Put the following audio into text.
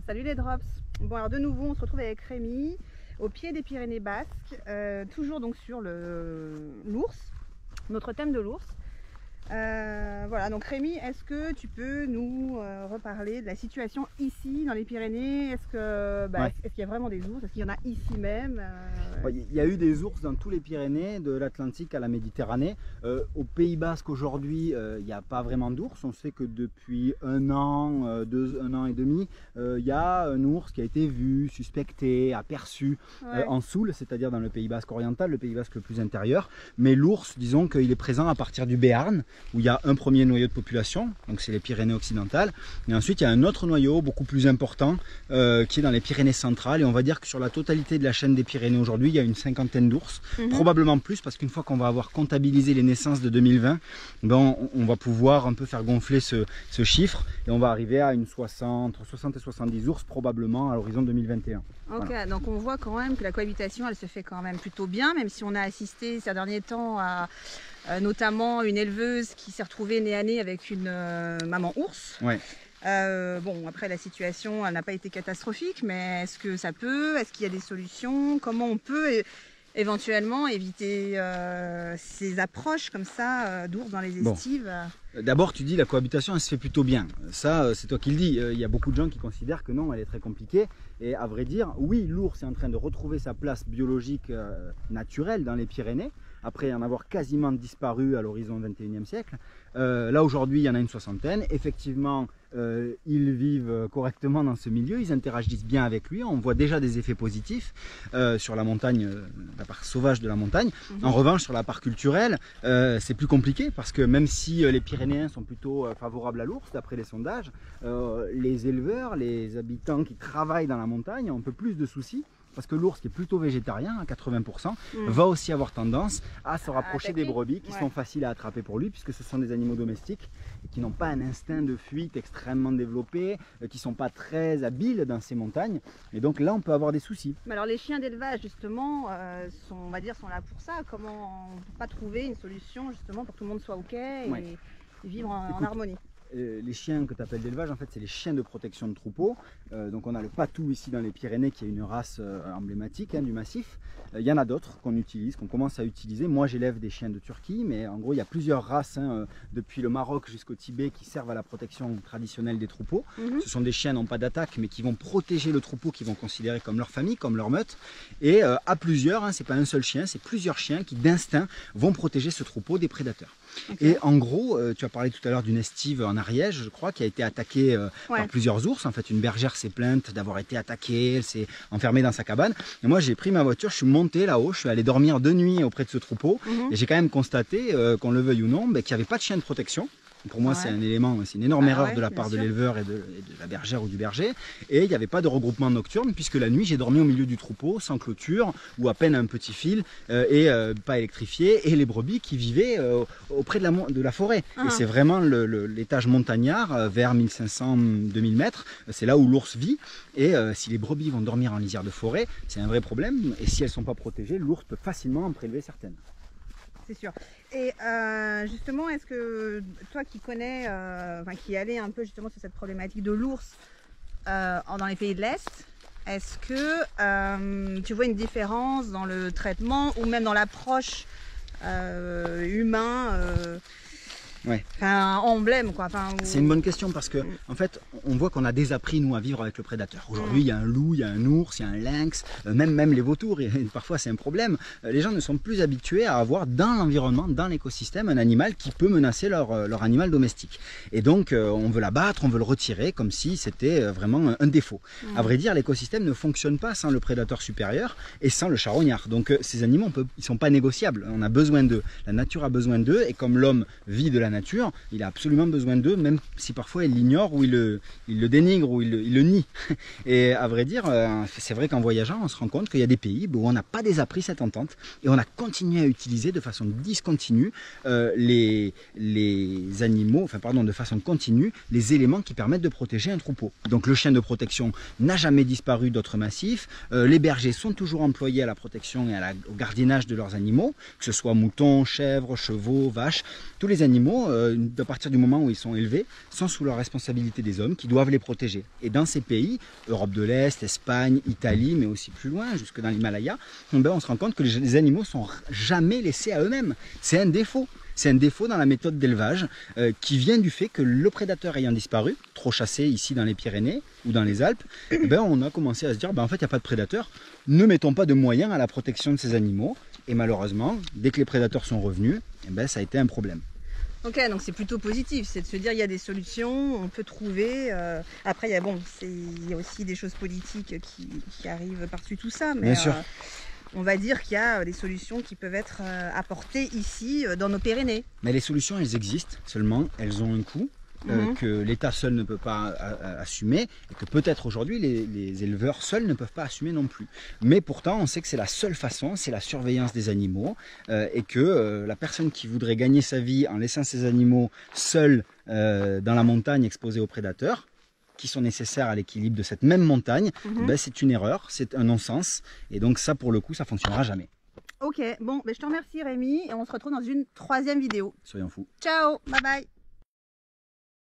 Salut les Drops. Bon alors de nouveau on se retrouve avec Rémi au pied des Pyrénées Basques, toujours donc sur l'ours, notre thème de l'ours. Voilà, donc Rémi, est-ce que tu peux nous reparler de la situation ici dans les Pyrénées? Est-ce qu'il y a vraiment des ours? Est-ce qu'il y en a ici même? Il y a eu des ours dans tous les Pyrénées, de l'Atlantique à la Méditerranée. Au Pays Basque aujourd'hui, il n'y a pas vraiment d'ours. On sait que depuis un an, un an et demi, il y a un ours qui a été vu, suspecté, aperçu en Soule, c'est-à-dire dans le Pays Basque oriental, le Pays Basque le plus intérieur. Mais l'ours, disons qu'il est présent à partir du Béarn, où il y a un premier noyau de population, donc c'est les Pyrénées occidentales, et ensuite il y a un autre noyau beaucoup plus important qui est dans les Pyrénées centrales, et on va dire que sur la totalité de la chaîne des Pyrénées aujourd'hui, il y a une cinquantaine d'ours, probablement plus, parce qu'une fois qu'on va avoir comptabilisé les naissances de 2020, ben on va pouvoir un peu faire gonfler ce chiffre, et on va arriver à une entre 60 et 70 ours probablement à l'horizon 2021. Ok, voilà. Donc on voit quand même que la cohabitation elle se fait quand même plutôt bien, même si on a assisté ces derniers temps à notamment une éleveuse qui s'est retrouvée nez à nez avec une maman ours. Ouais. Bon, après la situation elle n'a pas été catastrophique, mais est-ce que ça peut? Est-ce qu'il y a des solutions? Comment on peut éventuellement éviter ces approches comme ça d'ours dans les estives? D'abord, tu dis la cohabitation, elle se fait plutôt bien. Ça, c'est toi qui le dis. Il y a beaucoup de gens qui considèrent que non, elle est très compliquée. Et à vrai dire, oui, l'ours est en train de retrouver sa place biologique naturelle dans les Pyrénées, après en avoir quasiment disparu à l'horizon 21e siècle. Là, aujourd'hui, il y en a une soixantaine. Effectivement, ils vivent correctement dans ce milieu, ils interagissent bien avec lui. On voit déjà des effets positifs sur la montagne, la part sauvage de la montagne. En revanche, sur la part culturelle, c'est plus compliqué parce que même si les Pyrénéens sont plutôt favorables à l'ours, d'après les sondages, les éleveurs, les habitants qui travaillent dans la montagne ont un peu plus de soucis. Parce que l'ours, qui est plutôt végétarien à 80%, va aussi avoir tendance à se rapprocher des brebis qui sont faciles à attraper pour lui, puisque ce sont des animaux domestiques et qui n'ont pas un instinct de fuite extrêmement développé, qui ne sont pas très habiles dans ces montagnes. Et donc là, on peut avoir des soucis. Mais alors les chiens d'élevage, justement, on va dire, sont là pour ça. Comment on ne peut pas trouver une solution justement pour que tout le monde soit OK et vivre en harmonie? Les chiens que tu appelles d'élevage, en fait, c'est les chiens de protection de troupeaux. Donc on a le patou ici dans les Pyrénées, qui est une race emblématique du massif. Il y en a d'autres qu'on utilise, qu'on commence à utiliser. Moi, j'élève des chiens de Turquie, mais en gros, il y a plusieurs races, depuis le Maroc jusqu'au Tibet, qui servent à la protection traditionnelle des troupeaux. Ce sont des chiens, non pas d'attaque, mais qui vont protéger le troupeau, qu'ils vont considérer comme leur famille, comme leur meute. Et à plusieurs, c'est pas un seul chien, c'est plusieurs chiens qui, d'instinct, vont protéger ce troupeau des prédateurs. Et en gros, tu as parlé tout à l'heure d'une estive en Ariège, je crois, qui a été attaquée par plusieurs ours. En fait, une bergère s'est plainte d'avoir été attaquée, elle s'est enfermée dans sa cabane. Et moi, j'ai pris ma voiture, je suis monté là-haut, je suis allé dormir de nuit auprès de ce troupeau. Et j'ai quand même constaté, qu'on le veuille ou non, qu'il n'y avait pas de chien de protection. Pour moi, c'est un élément, c'est une énorme erreur de la part de l'éleveur et de la bergère ou du berger. Et il n'y avait pas de regroupement nocturne, puisque la nuit, j'ai dormi au milieu du troupeau, sans clôture, ou à peine un petit fil, et pas électrifié, et les brebis qui vivaient auprès de la forêt. Et c'est vraiment l'étage montagnard, vers 1500-2000 mètres, c'est là où l'ours vit. Et si les brebis vont dormir en lisière de forêt, c'est un vrai problème. Et si elles ne sont pas protégées, l'ours peut facilement en prélever certaines. C'est sûr. Et justement, est-ce que toi qui connais, qui allais un peu justement sur cette problématique de l'ours dans les pays de l'Est, est-ce que tu vois une différence dans le traitement ou même dans l'approche humain emblème quoi. C'est une bonne question parce que en fait on voit qu'on a désappris nous à vivre avec le prédateur. Aujourd'hui il y a un loup, il y a un ours, il y a un lynx, même les vautours, et parfois c'est un problème. Les gens ne sont plus habitués à avoir dans l'environnement, dans l'écosystème, un animal qui peut menacer leur animal domestique. Et donc on veut l'abattre, on veut le retirer comme si c'était vraiment un défaut. À vrai dire, l'écosystème ne fonctionne pas sans le prédateur supérieur et sans le charognard. Donc ces animaux, ils sont pas négociables. On a besoin d'eux. La nature a besoin d'eux, et comme l'homme vit de la nature, il a absolument besoin d'eux, même si parfois il l'ignore ou il le dénigre ou il le nie. Et à vrai dire, c'est vrai qu'en voyageant, on se rend compte qu'il y a des pays où on n'a pas désappris cette entente et on a continué à utiliser de façon discontinue les animaux, de façon continue, les éléments qui permettent de protéger un troupeau. Donc le chien de protection n'a jamais disparu d'autres massifs, les bergers sont toujours employés à la protection et au gardiennage de leurs animaux, que ce soit moutons, chèvres, chevaux, vaches, tous les animaux animaux, à partir du moment où ils sont élevés, sont sous la responsabilité des hommes qui doivent les protéger. Et dans ces pays, Europe de l'Est, Espagne, Italie, mais aussi plus loin, jusque dans l'Himalaya, on se rend compte que les animaux sont jamais laissés à eux-mêmes. C'est un défaut. C'est un défaut dans la méthode d'élevage qui vient du fait que le prédateur ayant disparu, trop chassé ici dans les Pyrénées ou dans les Alpes, on a commencé à se dire en fait il n'y a pas de prédateurs, ne mettons pas de moyens à la protection de ces animaux. Et malheureusement, dès que les prédateurs sont revenus, ça a été un problème. Ok, donc c'est plutôt positif, c'est de se dire il y a des solutions, on peut trouver. Après, il y a aussi des choses politiques qui arrivent par-dessus tout ça. Mais, bien sûr. On va dire qu'il y a des solutions qui peuvent être apportées ici dans nos Pyrénées. Mais les solutions, elles existent, seulement elles ont un coût que l'État seul ne peut pas assumer et que peut-être aujourd'hui les éleveurs seuls ne peuvent pas assumer non plus. Mais pourtant, on sait que c'est la seule façon, c'est la surveillance des animaux et que la personne qui voudrait gagner sa vie en laissant ses animaux seuls dans la montagne exposés aux prédateurs, qui sont nécessaires à l'équilibre de cette même montagne, c'est une erreur, c'est un non-sens. Et donc ça, pour le coup, ça ne fonctionnera jamais. Ok, bon, je te remercie Rémi et on se retrouve dans une 3e vidéo. Soyons fous. Ciao, bye bye.